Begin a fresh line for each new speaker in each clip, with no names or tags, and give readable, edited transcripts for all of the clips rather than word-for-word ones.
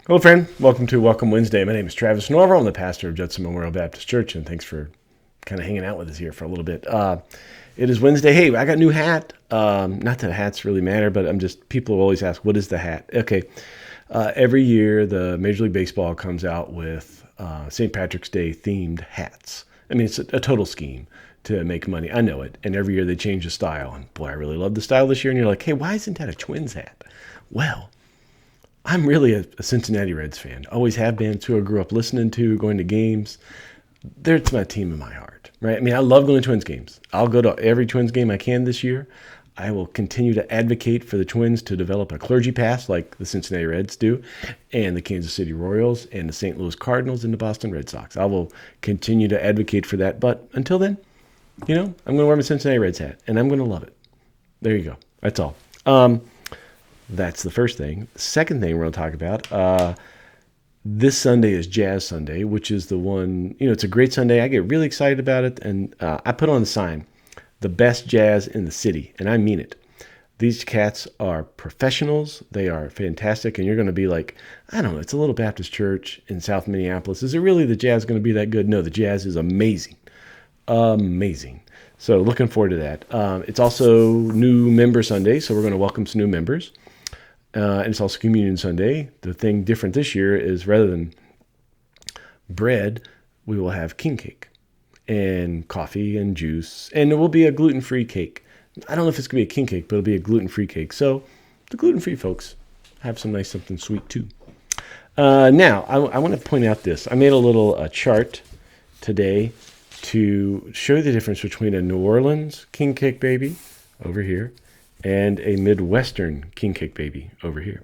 Hello, friend. Welcome to Welcome Wednesday. My name is Travis Norval. I'm the pastor of Judson Memorial Baptist Church, and thanks for kind of hanging out with us here for a little bit. It is Wednesday. Hey, I got a new hat. Not that hats really matter, but people always ask, what is the hat? Okay. Every year, the Major League Baseball comes out with St. Patrick's Day themed hats. I mean, it's a total scheme to make money. I know it. And every year they change the style. And boy, I really love the style this year. And you're like, hey, why isn't that a Twins hat? Well, I'm really a Cincinnati Reds fan. Always have been. It's who I grew up listening to, going to games. It's my team in my heart, right? I mean, I love going to Twins games. I'll go to every Twins game I can this year. I will continue to advocate for the Twins to develop a clergy pass like the Cincinnati Reds do, and the Kansas City Royals, and the St. Louis Cardinals, and the Boston Red Sox. I will continue to advocate for that. But until then, I'm going to wear my Cincinnati Reds hat, and I'm going to love it. There you go. That's all. That's the first thing. Second thing we're going to talk about, this Sunday is Jazz Sunday, which is the one, it's a great Sunday. I get really excited about it, and I put on the sign, the best jazz in the city, and I mean it. These cats are professionals. They are fantastic, and you're going to be like, I don't know, it's a little Baptist church in South Minneapolis. Is it really the jazz going to be that good? No, the jazz is amazing. Amazing. So looking forward to that. It's also New Member Sunday, so we're going to welcome some new members. And it's also Communion Sunday. The thing different this year is rather than bread, we will have king cake and coffee and juice. And it will be a gluten-free cake. I don't know if it's going to be a king cake, but it'll be a gluten-free cake. So the gluten-free folks have something sweet too. Now, I want to point out this. I made a little chart today to show you the difference between a New Orleans king cake baby over here and a Midwestern king cake baby over here.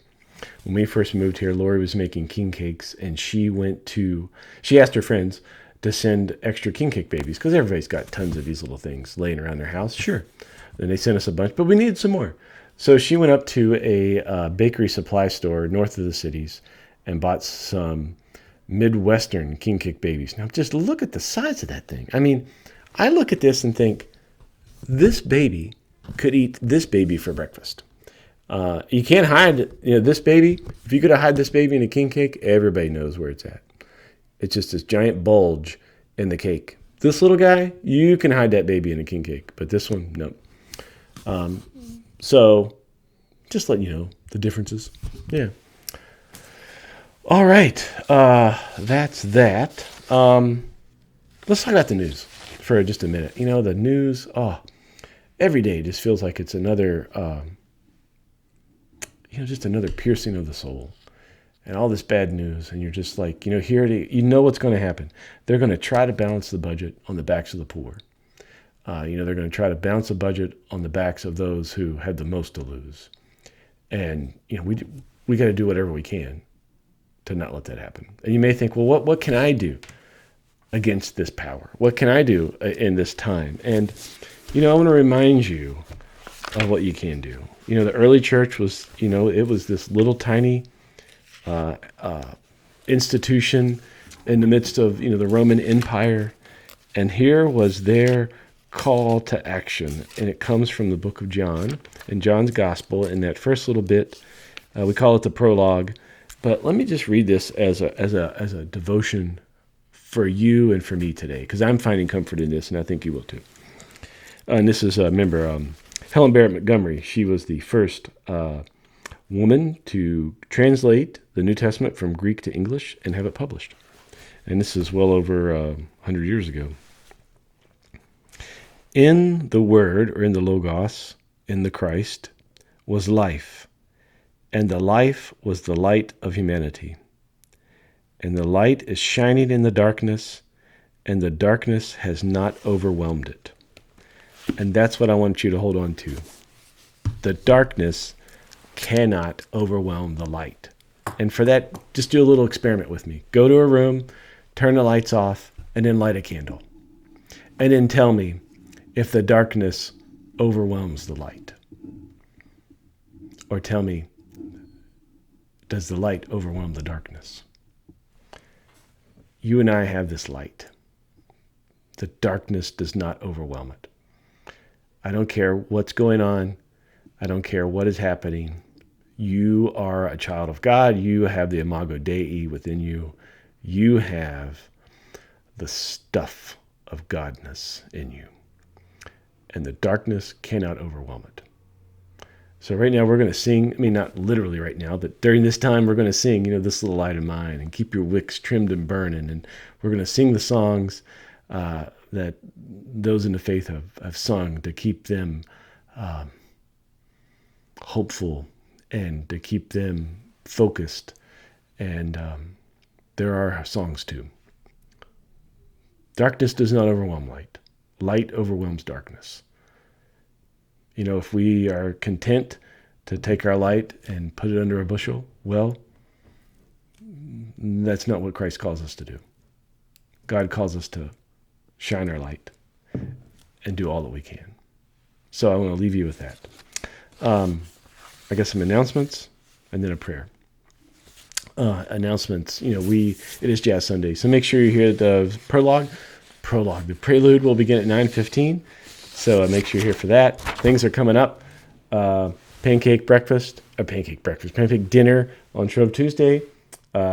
When we first moved here, Lori was making king cakes, and she asked her friends to send extra king cake babies, because everybody's got tons of these little things laying around their house. Sure. Then they sent us a bunch, but we needed some more. So she went up to a bakery supply store north of the cities and bought some Midwestern king cake babies. Now, just look at the size of that thing. I mean, I look at this and think, this baby could eat this baby for breakfast. You can't hide this baby. If you could hide this baby in a king cake, everybody knows where it's at. It's just this giant bulge in the cake. This little guy, you can hide that baby in a king cake, but this one, no. So just let you know the differences. Yeah. All right. That's that. Let's talk about the news for just a minute. The news, every day just feels like it's another, just another piercing of the soul, and all this bad news. And you're just like, what's going to happen. They're going to try to balance the budget on the backs of the poor. They're going to try to balance the budget on the backs of those who had the most to lose. And, we got to do whatever we can to not let that happen. And you may think, well, what can I do against this power? What can I do in this time? And I want to remind you of what you can do. The early church was, it was this little tiny institution in the midst of, the Roman Empire. And here was their call to action. And it comes from the book of John, in John's gospel. In that first little bit, we call it the prologue. But let me just read this as a devotion for you and for me today, because I'm finding comfort in this, and I think you will too. And this is, remember, Helen Barrett Montgomery. She was the first woman to translate the New Testament from Greek to English and have it published. And this is well over 100 years ago. In the Word, or in the Logos, in the Christ, was life, and the life was the light of humanity. And the light is shining in the darkness, and the darkness has not overwhelmed it. And that's what I want you to hold on to. The darkness cannot overwhelm the light. And for that, just do a little experiment with me. Go to a room, turn the lights off, and then light a candle. And then tell me if the darkness overwhelms the light. Or tell me, does the light overwhelm the darkness? You and I have this light. The darkness does not overwhelm it. I don't care what's going on. I don't care what is happening. You are a child of God. You have the imago Dei within you. You have the stuff of Godness in you. And the darkness cannot overwhelm it. So right now we're going to sing, not literally right now, but during this time we're going to sing, This Little Light of Mine, and Keep Your Wicks Trimmed and Burning. And we're going to sing the songs that those in the faith have sung to keep them hopeful and to keep them focused. And there are songs too. Darkness does not overwhelm light. Light overwhelms darkness. If we are content to take our light and put it under a bushel, well, that's not what Christ calls us to do. God calls us to shine our light and do all that we can. So I want to leave you with that. I got some announcements and then a prayer. Announcements, it is Jazz Sunday, so make sure you hear the prologue. The Prelude will begin at 9:15, so make sure you're here for that. Things are coming up. Pancake dinner on Shrove Tuesday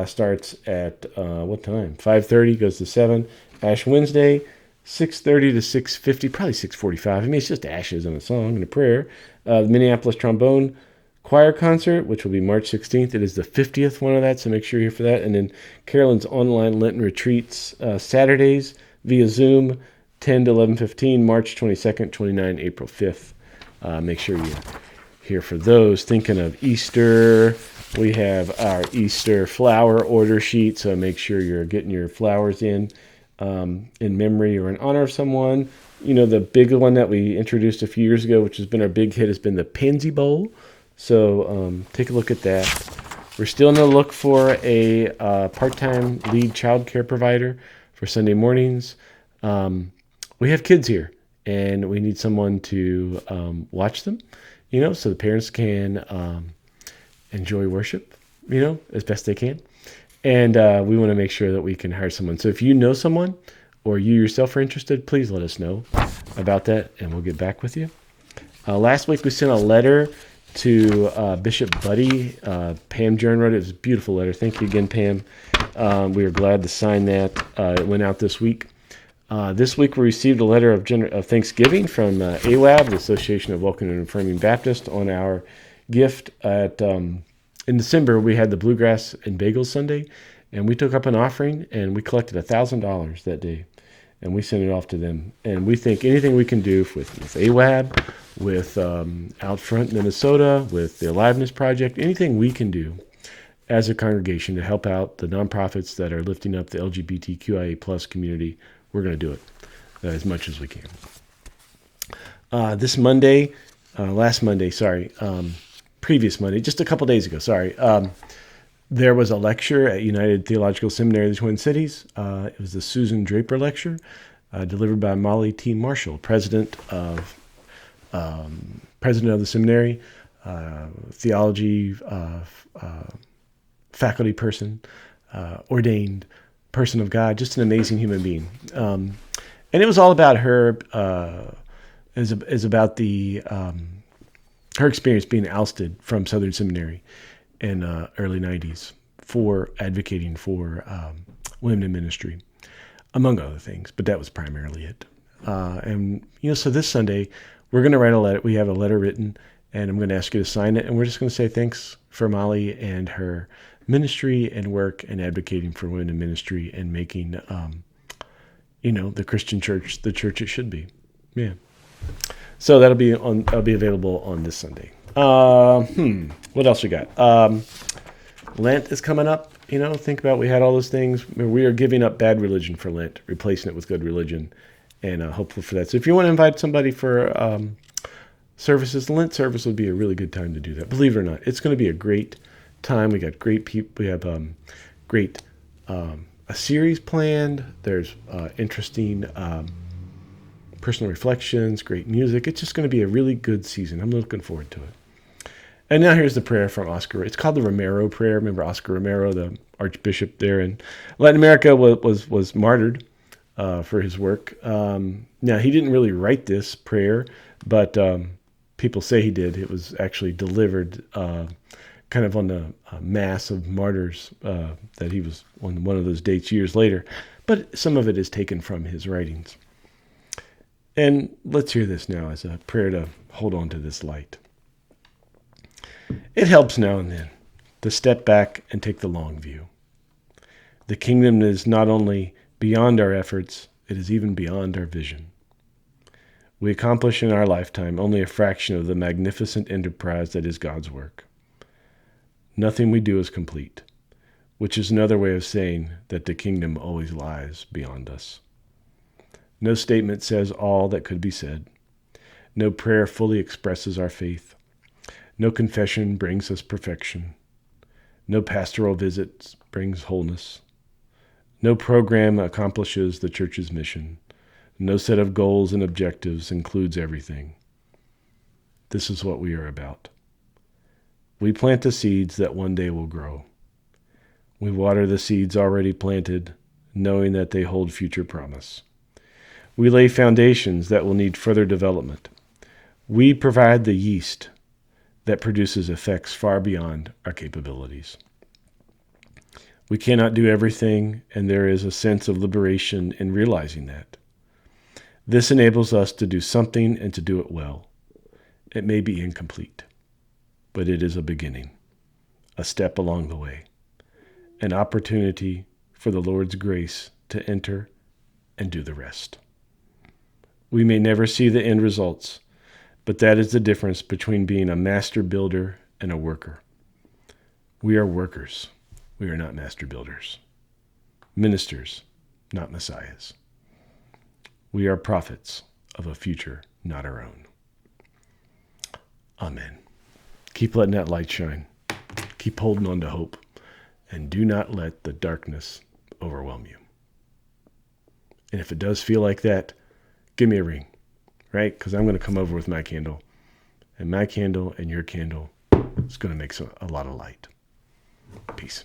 starts at what time? 5:30, goes to 7. Ash Wednesday, 6:30 to 6:50, probably 6:45. It's just ashes and a song and a prayer. The Minneapolis Trombone Choir Concert, which will be March 16th. It is the 50th one of that, so make sure you're here for that. And then Carolyn's online Lenten retreats, Saturdays via Zoom, 10 to 11:15, March 22nd, 29, April 5th. Make sure you're here for those. Thinking of Easter, we have our Easter flower order sheet, so make sure you're getting your flowers in memory or in honor of someone. The big one that we introduced a few years ago, which has been our big hit, has been the Pansy Bowl. So take a look at that. We're still in the look for a part-time lead child care provider for Sunday mornings. We have kids here, and we need someone to watch them, so the parents can enjoy worship, as best they can. And we want to make sure that we can hire someone. So if you know someone or you yourself are interested, please let us know about that, and we'll get back with you. Last week we sent a letter to Bishop Buddy. Pam Jern wrote it. It was a beautiful letter. Thank you again, Pam. We were glad to sign that. It went out this week. This week we received a letter of thanksgiving from AWAB, the Association of Welcoming and Affirming Baptists, on our gift at in December. We had the Bluegrass and Bagels Sunday, and we took up an offering, and we collected $1,000 that day, and we sent it off to them. And we think anything we can do with AWAB, with Out Front Minnesota, with the Aliveness Project, anything we can do as a congregation to help out the nonprofits that are lifting up the LGBTQIA plus community, we're going to do it as much as we can. Previous Monday, just a couple days ago, there was a lecture at United Theological Seminary of the Twin Cities. It was the Susan Draper Lecture, delivered by Molly T. Marshall, president of the seminary, theology faculty person, ordained person of God, just an amazing human being. And it was all about her, is about the her experience being ousted from Southern Seminary in early 90s for advocating for women in ministry, among other things, but that was primarily it. So this Sunday, we're going to write a letter. We have a letter written, and I'm going to ask you to sign it, and we're just going to say thanks for Molly and her ministry and work and advocating for women in ministry and making, the Christian church the church it should be. Yeah. So that'll be available on this Sunday. What else we got? Lent is coming up. Think about, we had all those things. We are giving up bad religion for Lent, replacing it with good religion, and hopeful for that. So if you want to invite somebody for services, the Lent service would be a really good time to do that. Believe it or not, it's going to be a great time. We got great people. We have a series planned. There's interesting personal reflections, great music. It's just going to be a really good season. I'm looking forward to it. And now here's the prayer from Oscar. It's called the Romero Prayer. Remember Oscar Romero, the Archbishop there in Latin America, was martyred for his work. Now, he didn't really write this prayer, but people say he did. It was actually delivered kind of on the mass of martyrs that he was on one of those dates years later, but some of it is taken from his writings. And let's hear this now as a prayer to hold on to this light. It helps now and then to step back and take the long view. The kingdom is not only beyond our efforts, it is even beyond our vision. We accomplish in our lifetime only a fraction of the magnificent enterprise that is God's work. Nothing we do is complete, which is another way of saying that the kingdom always lies beyond us. No statement says all that could be said. No prayer fully expresses our faith. No confession brings us perfection. No pastoral visit brings wholeness. No program accomplishes the church's mission. No set of goals and objectives includes everything. This is what we are about. We plant the seeds that one day will grow. We water the seeds already planted, knowing that they hold future promise. We lay foundations that will need further development. We provide the yeast that produces effects far beyond our capabilities. We cannot do everything, and there is a sense of liberation in realizing that. This enables us to do something and to do it well. It may be incomplete, but it is a beginning, a step along the way, an opportunity for the Lord's grace to enter and do the rest. We may never see the end results, but that is the difference between being a master builder and a worker. We are workers. We are not master builders. Ministers, not messiahs. We are prophets of a future not our own. Amen. Keep letting that light shine. Keep holding on to hope. And do not let the darkness overwhelm you. And if it does feel like that, give me a ring, right? Because I'm going to come over with my candle. And my candle and your candle is going to make a lot of light. Peace.